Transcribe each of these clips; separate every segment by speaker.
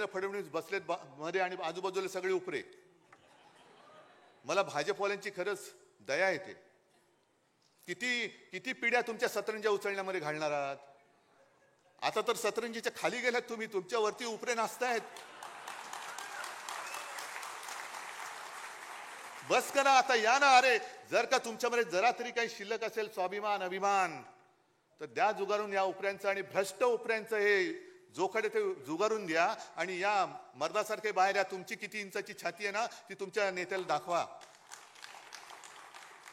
Speaker 1: फडणवीस बसलेत मध्ये आणि आजूबाजूला सगळे उपरे. मला भाजपवाल्यांची खरंच दया येते. किती किती पिढ्या तुमच्या सतरंजा उचलण्यामध्ये घालणार आहात. आता तर सतरंजीच्या खाली गेलात तुम्ही, तुमच्यावरती उपरे नाचतायत. बस करा आता, या ना. अरे जर का तुमच्यामध्ये जरा तरी काही शिल्लक असेल स्वाभिमान अभिमान तर द्या जुगारून या उपऱ्यांचं, आणि भ्रष्ट उपऱ्यांचं हे जोखडे ते जुगारून द्या. आणि या मर्दासारखे बाहेर या. तुमची किती इंचाची छाती आहे ना ती तुमच्या नेत्याला दाखवा.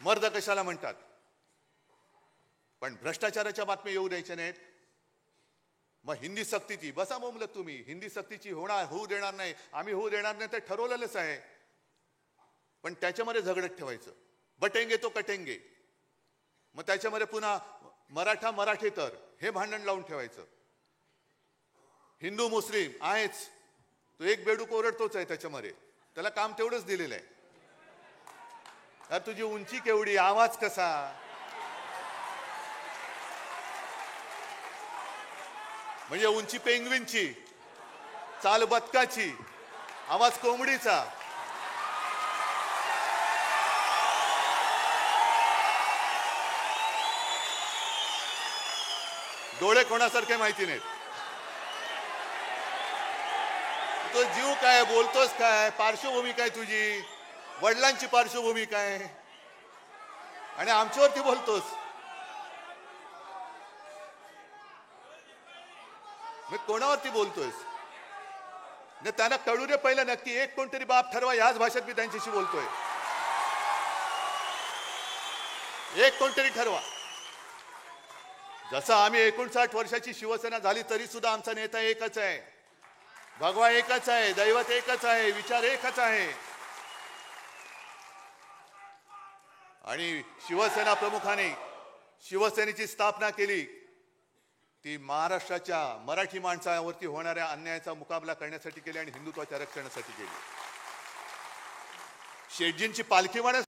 Speaker 1: मर्द कशाला म्हणतात. पण भ्रष्टाचाराच्या बातम्या येऊ द्यायच्या नाहीत. मग हिंदी सक्तीची बसा बोंबलत तुम्ही. हिंदी सक्तीची होऊ देणार नाही, आम्ही होऊ देणार नाही, ते ठरवलेलंच आहे. पण त्याच्यामध्ये झगडत ठेवायचं. बटेंगे तो कटेंगे. मग त्याच्यामध्ये पुन्हा मराठा मराठेतर हे भांडण लावून ठेवायचं. हिंदू मुस्लिम आहेच, तो एक बेडूक ओरडतोच आहे त्याच्यामध्ये, त्याला काम तेवढंच दिलेलं आहे. अरे तुझी उंची केवढी, आवाज कसा, म्हणजे उंची पेंग्विनची, चाल बदकाची, आवाज कोंबडीचा. डोळे कोणासारखे माहिती नाहीत. तो जीव काय, बोलतोस काय, पार्श्वभूमी काय तुझी, वडिलांची पार्श्वभूमी काय, आणि आमच्यावरती बोलतोस. मी कोणावरती बोलतोयस. त्यांना कळू दे पहिलं नक्की. एक कोणतरी बाप ठरवा. याच भाषेत मी त्यांच्याशी बोलतोय. एक कोणतरी ठरवा. जसं आम्ही 59 वर्षाची शिवसेना झाली तरी सुद्धा आमचा नेता एकच आहे, भगवा एकच आहे, दैवत एकच आहे, विचार एकच आहे. आणि शिवसेना प्रमुखाने शिवसेनेची स्थापना केली ती महाराष्ट्राच्या मराठी माणसावरती होणाऱ्या अन्यायाचा मुकाबला करण्यासाठी केली आणि हिंदुत्वाच्या रक्षणासाठी केली. शेटजींची पालखी